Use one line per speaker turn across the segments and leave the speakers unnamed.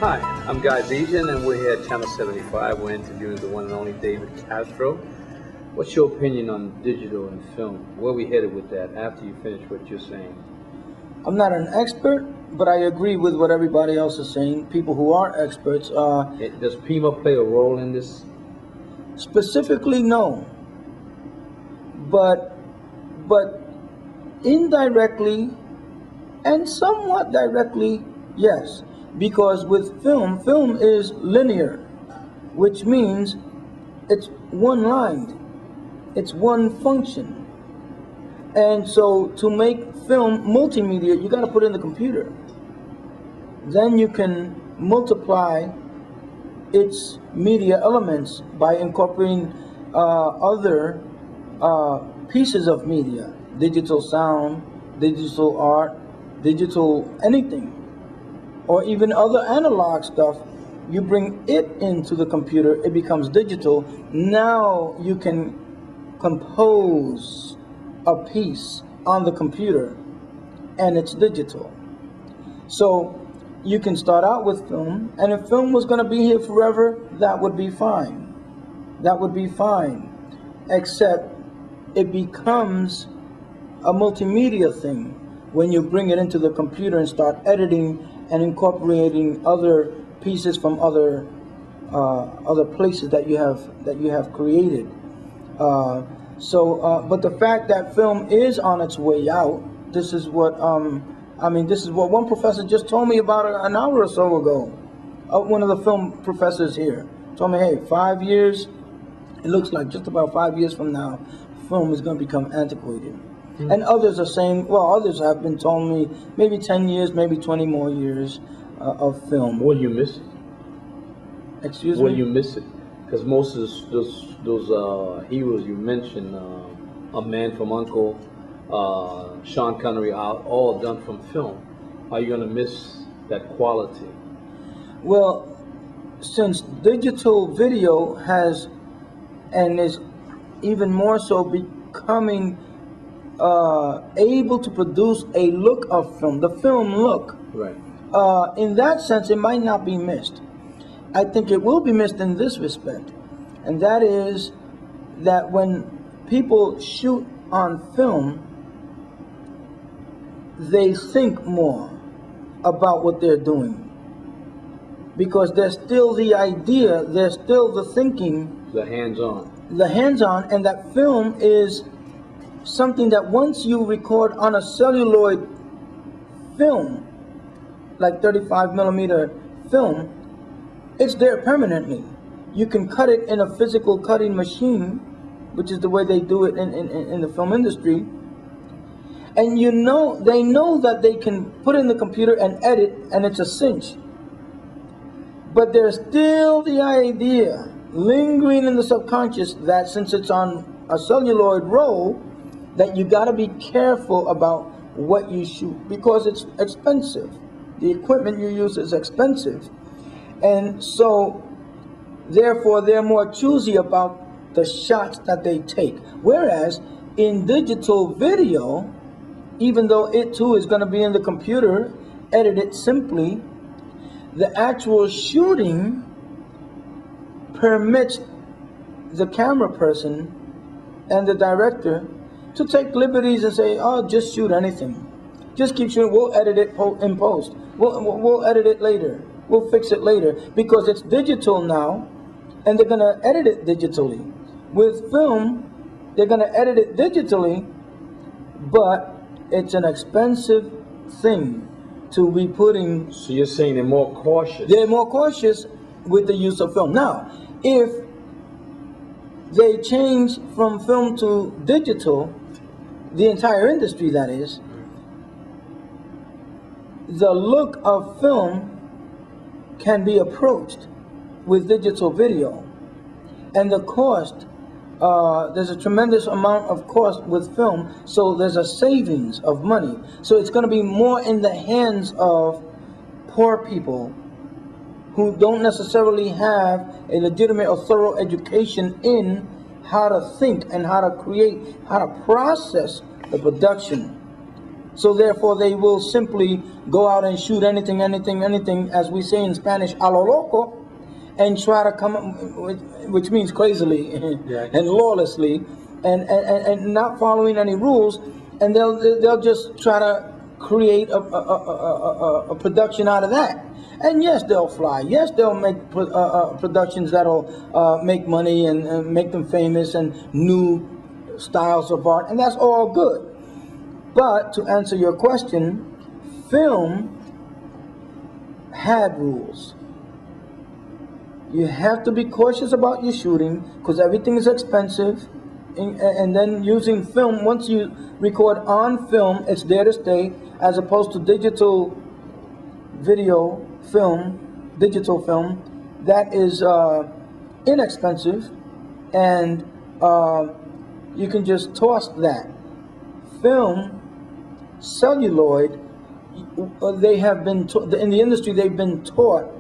Hi, I'm Guy Bejin, and we're here at Channel 75. We're interviewing the one and only David Castro. What's your opinion on digital and film? Where are we headed with that after you finish what you're saying?
I'm not an expert, but I agree with what everybody else is saying. People who are experts.
Does PIMA play a role in this?
Specifically, no. But indirectly and somewhat directly, yes. Because with film is linear, which means it's one-lined, it's one function. And so to make film multimedia, you got to put it in the computer. Then you can multiply its media elements by incorporating other pieces of media, digital sound, digital art, digital anything, or even other analog stuff. You bring it into the computer, it becomes digital. Now you can compose a piece on the computer and it's digital. So you can start out with film, and if film was going to be here forever, that would be fine. That would be fine, except it becomes a multimedia thing when you bring it into the computer and start editing and incorporating other pieces from other places that you have created. But the fact that film is on its way out, this is what this is what one professor just told me about an hour or so ago. One of the film professors here told me, hey, 5 years, it looks like just about 5 years from now, film is going to become antiquated. Mm-hmm. And others are saying, well, others have been telling me maybe 10 years, maybe 20 more years of film.
Will you miss it?
Excuse me?
Will you miss it? Because most of those heroes you mentioned, A Man from U.N.C.L.E., Sean Connery, are all done from film. Are you going to miss that quality?
Well, since digital video has, and is even more so becoming able to produce a look of film, the film look.
Right.
In that sense, it might not be missed. I think it will be missed in this respect, and that is that when people shoot on film, they think more about what they're doing, because there's still the idea, there's still the thinking,
the hands-on,
and that film is something that once you record on a celluloid film, like 35 millimeter film, it's there permanently. You can cut it in a physical cutting machine, which is the way they do it in the film industry. And they know that they can put in the computer and edit, and it's a cinch. But there's still the idea lingering in the subconscious that since it's on a celluloid roll, that you got to be careful about what you shoot, because it's expensive. The equipment you use is expensive. And so, therefore, they're more choosy about the shots that they take. Whereas in digital video, even though it too is going to be in the computer, edited simply, the actual shooting permits the camera person and the director to take liberties and say, oh, just shoot anything. Just keep shooting. We'll edit it in post. We'll edit it later. We'll fix it later. Because it's digital now, and they're going to edit it digitally. With film, they're going to edit it digitally, but it's an expensive thing to be putting.
So you're saying they're more cautious?
They're more cautious with the use of film. Now, if they change from film to digital, the entire industry that is, the look of film can be approached with digital video. And the cost, there's a tremendous amount of cost with film, so there's a savings of money. So it's going to be more in the hands of poor people who don't necessarily have a legitimate or thorough education in how to think and how to create, how to process the production So therefore, they will simply go out and shoot anything, as we say in Spanish, a lo loco, and try to come up with, which means crazily and lawlessly, and not following any rules, and they'll just try to create a production out of that. And yes, they'll fly. Yes, they'll make productions that'll make money and make them famous and new styles of art, and that's all good. But to answer your question, film had rules. You have to be cautious about your shooting because everything is expensive. And then using film, once you record on film, it's there to stay, as opposed to digital video film, digital film, that is inexpensive, and you can just toss that. Film, celluloid, they have been in the industry, they've been taught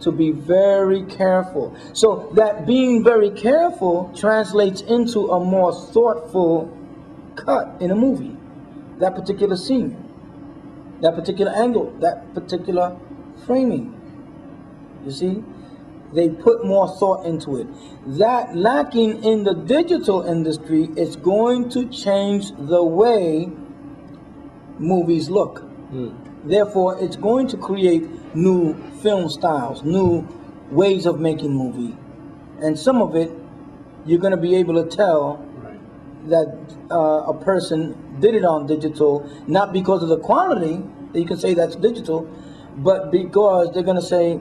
to be very careful. So that being very careful translates into a more thoughtful cut in a movie. That particular scene, that particular angle, that particular framing. You see? They put more thought into it. That lacking in the digital industry is going to change the way movies look. Therefore, it's going to create new film styles, new ways of making movie. And some of it, you're going to be able to tell that a person did it on digital, not because of the quality, that you can say that's digital, but because they're going to say,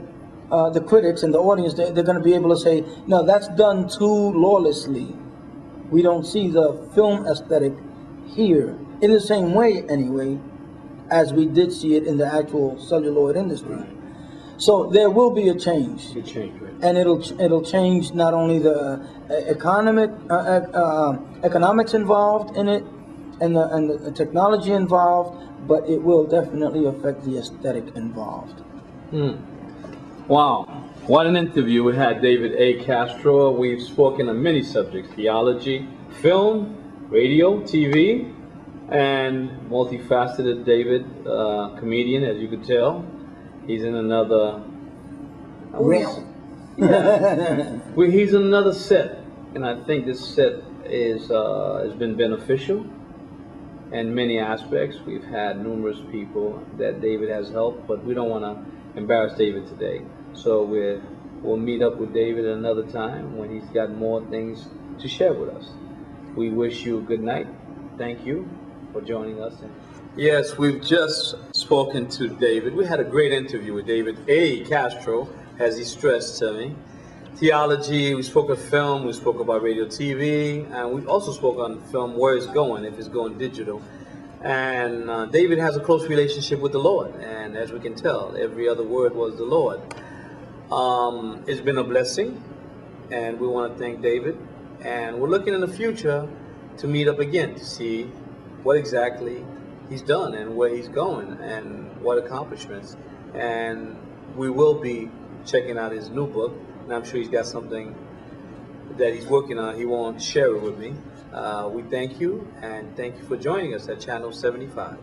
the critics and the audience, they're going to be able to say, no, that's done too lawlessly. We don't see the film aesthetic here, in the same way anyway, as we did see it in the actual celluloid industry. So there will be a change. And it'll change not only the economics involved in it and the technology involved, but it will definitely affect the aesthetic involved.
Wow, what an interview. We had David A. Castro. We've spoken on many subjects: theology, film, radio, TV, and multifaceted David, comedian, as you could tell. He's in another he's in another set, and I think this set is has been beneficial in many aspects. We've had numerous people that David has helped, but we don't want to embarrass David today. So we'll meet up with David another time when he's got more things to share with us. We wish you a good night. Thank you for joining us. Yes, we've just spoken to David. We had a great interview with David A. Castro, as he stressed to me. Theology, we spoke of film, we spoke about radio, TV, and we also spoke on film, where it's going, if it's going digital. And David has a close relationship with the Lord, and as we can tell, every other word was the Lord. It's been a blessing, and we want to thank David, and we're looking in the future to meet up again to see what exactly he's done and where he's going and what accomplishments. And we will be checking out his new book, and I'm sure he's got something that he's working on. He won't share it with me. We thank you, and thank you for joining us at Channel 75.